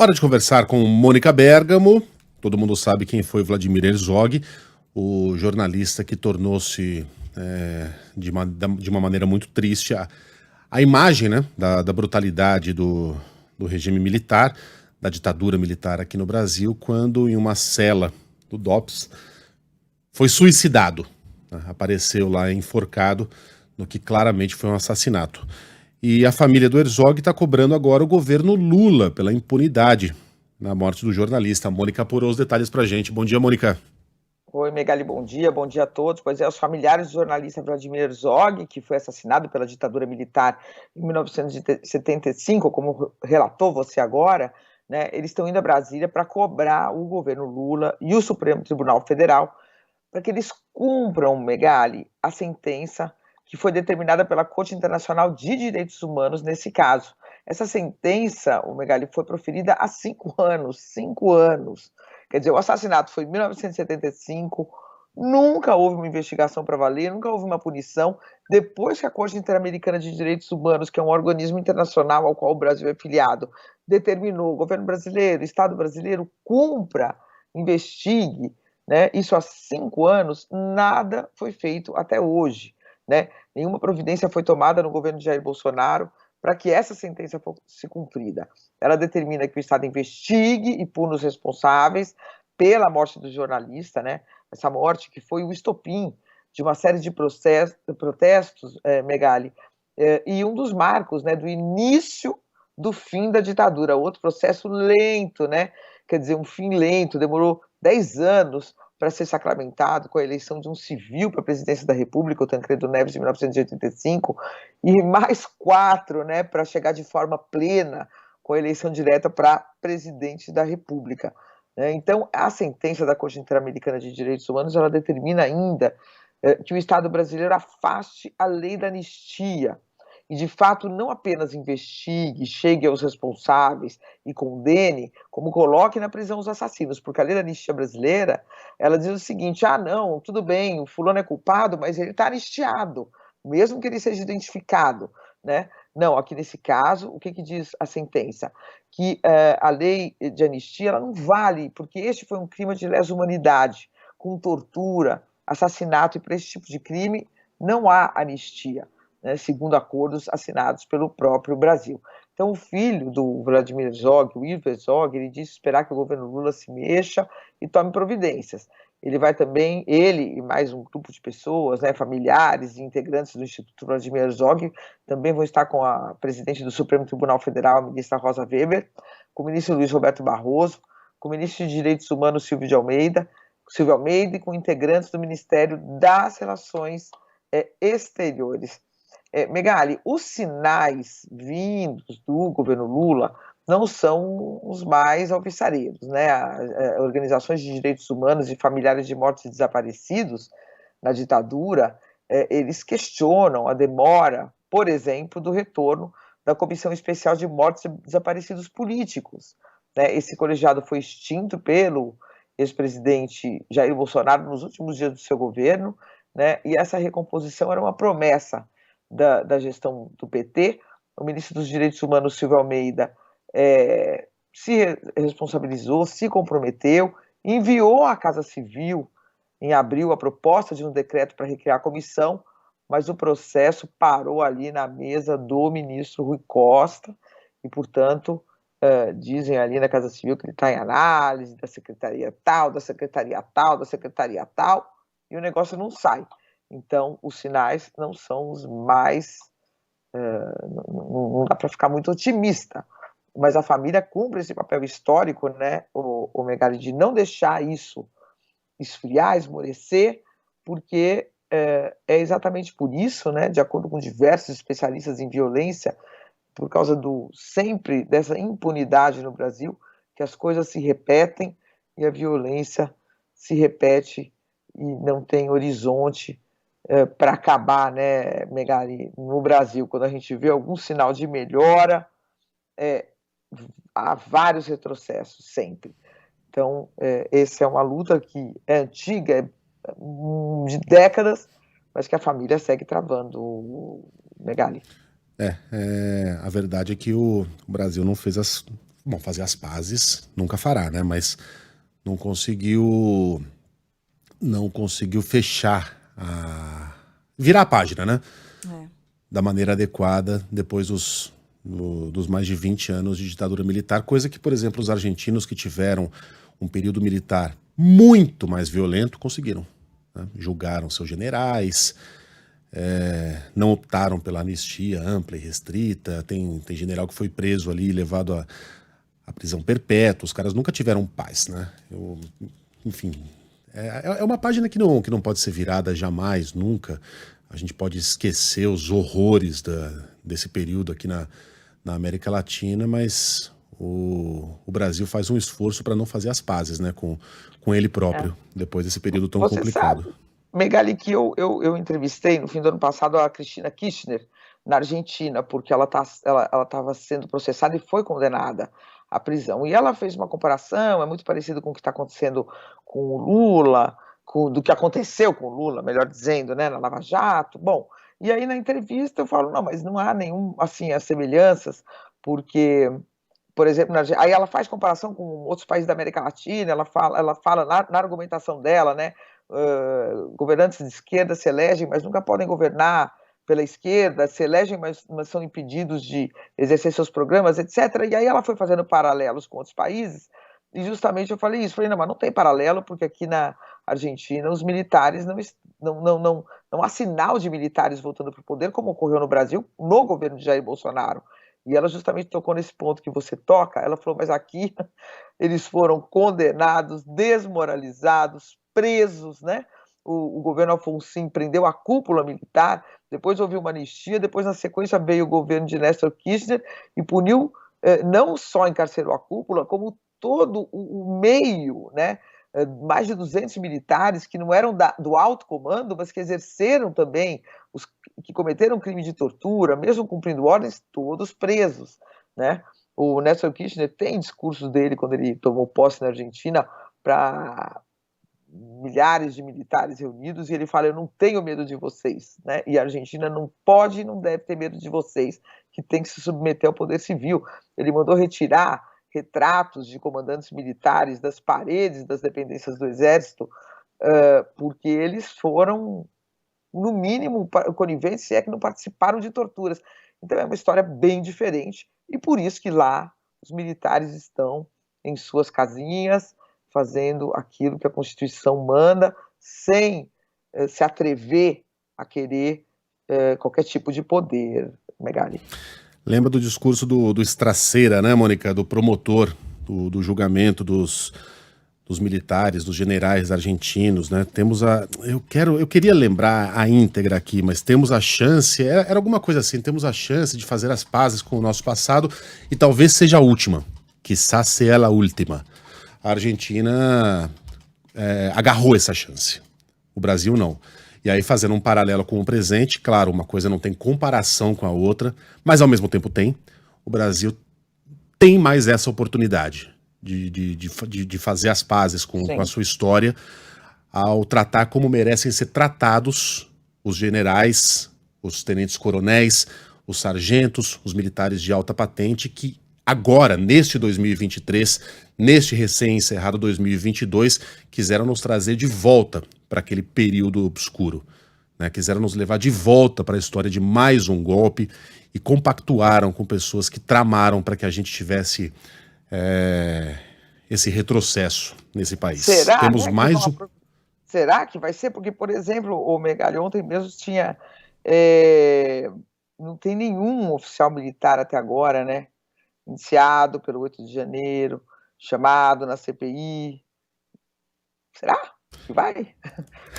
Hora de conversar com Mônica Bergamo. Todo mundo sabe quem foi Vladimir Herzog, o jornalista que tornou-se, de uma maneira muito triste, a imagem, né, da brutalidade do regime militar, da ditadura militar aqui no Brasil, quando em uma cela do DOPS foi suicidado, né, apareceu lá enforcado no que claramente foi um assassinato. E a família do Herzog está cobrando agora o governo Lula pela impunidade na morte do jornalista. A Mônica apurou os detalhes para a gente. Bom dia, Mônica. Oi, Megali, bom dia a todos. Pois é, os familiares do jornalista Vladimir Herzog, que foi assassinado pela ditadura militar em 1975, como relatou você agora, né, eles estão indo a Brasília para cobrar o governo Lula e o Supremo Tribunal Federal para que eles cumpram, Megali, a sentença que foi determinada pela Corte Internacional de Direitos Humanos nesse caso. Essa sentença, o Megali, foi proferida há 5 anos, 5 anos. Quer dizer, o assassinato foi em 1975, nunca houve uma investigação para valer, nunca houve uma punição. Depois que a Corte Interamericana de Direitos Humanos, que é um organismo internacional ao qual o Brasil é filiado, determinou, o governo brasileiro, o Estado brasileiro, cumpra, investigue, né? Isso há 5 anos, nada foi feito até hoje, né? Nenhuma providência foi tomada no governo de Jair Bolsonaro para que essa sentença fosse cumprida. Ela determina que o Estado investigue e puna os responsáveis pela morte do jornalista, né? Essa morte que foi o estopim de uma série de protestos, Megali, e um dos marcos, né, do início do fim da ditadura. Outro processo lento, né? Quer dizer, um fim lento, demorou 10 anos para ser sacramentado com a eleição de um civil para a presidência da República, o Tancredo Neves, em 1985, e mais 4, né, para chegar de forma plena com a eleição direta para presidente da República. Então, a sentença da Corte Interamericana de Direitos Humanos, ela determina ainda que o Estado brasileiro afaste a lei da anistia e, de fato, não apenas investigue, chegue aos responsáveis e condene, como coloque na prisão os assassinos, porque a lei da anistia brasileira, ela diz o seguinte: não, tudo bem, o fulano é culpado, mas ele está anistiado, mesmo que ele seja identificado, né? Não, aqui nesse caso, o que diz a sentença? Que a lei de anistia, ela não vale, porque este foi um crime de lesa humanidade, com tortura, assassinato, e para esse tipo de crime não há anistia, né, segundo acordos assinados pelo próprio Brasil. Então, o filho do Vladimir Herzog, o Ivo Herzog, ele disse esperar que o governo Lula se mexa e tome providências. Ele vai também, ele e mais um grupo de pessoas, né, familiares e integrantes do Instituto Vladimir Herzog, também vão estar com a presidente do Supremo Tribunal Federal, a ministra Rosa Weber, com o ministro Luiz Roberto Barroso, com o ministro de Direitos Humanos, Silvio Almeida, e com integrantes do Ministério das Relações Exteriores. Megali, os sinais vindos do governo Lula não são os mais alvissareiros, né? Organizações de direitos humanos e familiares de mortos e desaparecidos na ditadura, eles questionam a demora, por exemplo, do retorno da Comissão Especial de Mortos e Desaparecidos Políticos, né? Esse colegiado foi extinto pelo ex-presidente Jair Bolsonaro nos últimos dias do seu governo, né? E essa recomposição era uma promessa da gestão do PT. O ministro dos Direitos Humanos, Silvio Almeida, se responsabilizou, se comprometeu, enviou à Casa Civil, em abril, a proposta de um decreto para recriar a comissão, mas o processo parou ali na mesa do ministro Rui Costa e, portanto, dizem ali na Casa Civil que ele está em análise da secretaria tal, da secretaria tal, da secretaria tal, e o negócio não sai. Então, os sinais não são os mais... não dá para ficar muito otimista, mas a família cumpre esse papel histórico, né, o Megali, de não deixar isso esfriar, esmorecer, porque é exatamente por isso, né, de acordo com diversos especialistas em violência, por causa sempre dessa impunidade no Brasil, que as coisas se repetem e a violência se repete e não tem horizonte para acabar, né, Megali, no Brasil. Quando a gente vê algum sinal de melhora, há vários retrocessos, sempre. Então, essa é uma luta que é antiga, de décadas, mas que a família segue travando, Megali. A verdade é que o Brasil não fez bom, fazer as pazes nunca fará, né? Mas não conseguiu fechar virar a página, né? É. Da maneira adequada depois dos mais de 20 anos de ditadura militar, coisa que, por exemplo, os argentinos que tiveram um período militar muito mais violento conseguiram, né? Julgaram seus generais, não optaram pela anistia ampla e restrita. Tem general que foi preso ali e levado à prisão perpétua. Os caras nunca tiveram paz, né? Enfim, é uma página que não pode ser virada jamais, nunca. A gente pode esquecer os horrores desse período aqui na América Latina, mas o Brasil faz um esforço para não fazer as pazes, né, com ele próprio, depois desse período tão complicado. Sabe, Megali, que eu entrevistei no fim do ano passado a Cristina Kirchner na Argentina, porque ela estava sendo processada e foi condenada à prisão. E ela fez uma comparação, é muito parecido com o que está acontecendo com o Lula, do que aconteceu com o Lula, melhor dizendo, né, na Lava Jato. Bom, e aí na entrevista eu falo, não, mas não há nenhum, assim, as semelhanças, porque, por exemplo, aí ela faz comparação com outros países da América Latina, ela fala na argumentação dela, né, governantes de esquerda se elegem, mas nunca podem governar pela esquerda, se elegem, mas são impedidos de exercer seus programas, etc. E aí ela foi fazendo paralelos com outros países, e justamente eu falei isso, falei, não, mas não tem paralelo, porque aqui na Argentina os militares não há sinal de militares voltando para o poder, como ocorreu no Brasil, no governo de Jair Bolsonaro. E ela justamente tocou nesse ponto que você toca, ela falou, mas aqui eles foram condenados, desmoralizados, presos, né? O governo Alfonsín prendeu a cúpula militar, depois houve uma anistia, depois na sequência veio o governo de Néstor Kirchner e puniu, não só encarcerou a cúpula, como todo o meio, né? Mais de 200 militares que não eram do alto comando, mas que exerceram também, que cometeram crime de tortura, mesmo cumprindo ordens, todos presos, né? O Néstor Kirchner tem discursos dele quando ele tomou posse na Argentina para milhares de militares reunidos, e ele fala, eu não tenho medo de vocês, né? E a Argentina não pode e não deve ter medo de vocês, que tem que se submeter ao poder civil. Ele mandou retirar retratos de comandantes militares das paredes das dependências do Exército, porque eles foram, no mínimo, coniventes, se é que não participaram de torturas. Então é uma história bem diferente, e por isso que lá os militares estão em suas casinhas, fazendo aquilo que a Constituição manda, sem se atrever a querer qualquer tipo de poder, Megali. Lembra do discurso do Estraceira, né, Mônica? Do promotor do julgamento dos militares, dos generais argentinos, né? Eu queria lembrar a íntegra aqui, mas temos a chance, era alguma coisa assim, temos a chance de fazer as pazes com o nosso passado e talvez seja a última, quizás seja a última. A Argentina agarrou essa chance, o Brasil não. E aí, fazendo um paralelo com o presente, claro, uma coisa não tem comparação com a outra, mas ao mesmo tempo tem. O Brasil tem mais essa oportunidade de fazer as pazes com a sua história, ao tratar como merecem ser tratados os generais, os tenentes-coronéis, os sargentos, os militares de alta patente, que agora, neste 2023, neste recém-encerrado 2022, quiseram nos trazer de volta para aquele período obscuro, né? Quiseram nos levar de volta para a história de mais um golpe e compactuaram com pessoas que tramaram para que a gente tivesse esse retrocesso nesse país. Será, temos, né, mais Será que vai ser? Porque, por exemplo, o Megali ontem mesmo tinha... não tem nenhum oficial militar até agora, né? Iniciado pelo 8 de janeiro, chamado na CPI. Será que vai?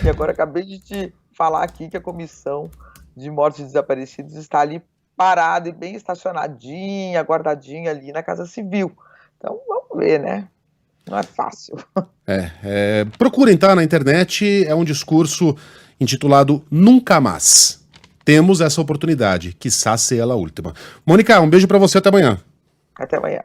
E agora acabei de te falar aqui que a Comissão de Mortos e Desaparecidos está ali parada e bem estacionadinha, guardadinha ali na Casa Civil. Então, vamos ver, né? Não é fácil. Procurem, tá? Na internet, é um discurso intitulado Nunca Mais. Temos essa oportunidade, quiçá seja a última. Mônica, um beijo pra você, até amanhã. Até amanhã.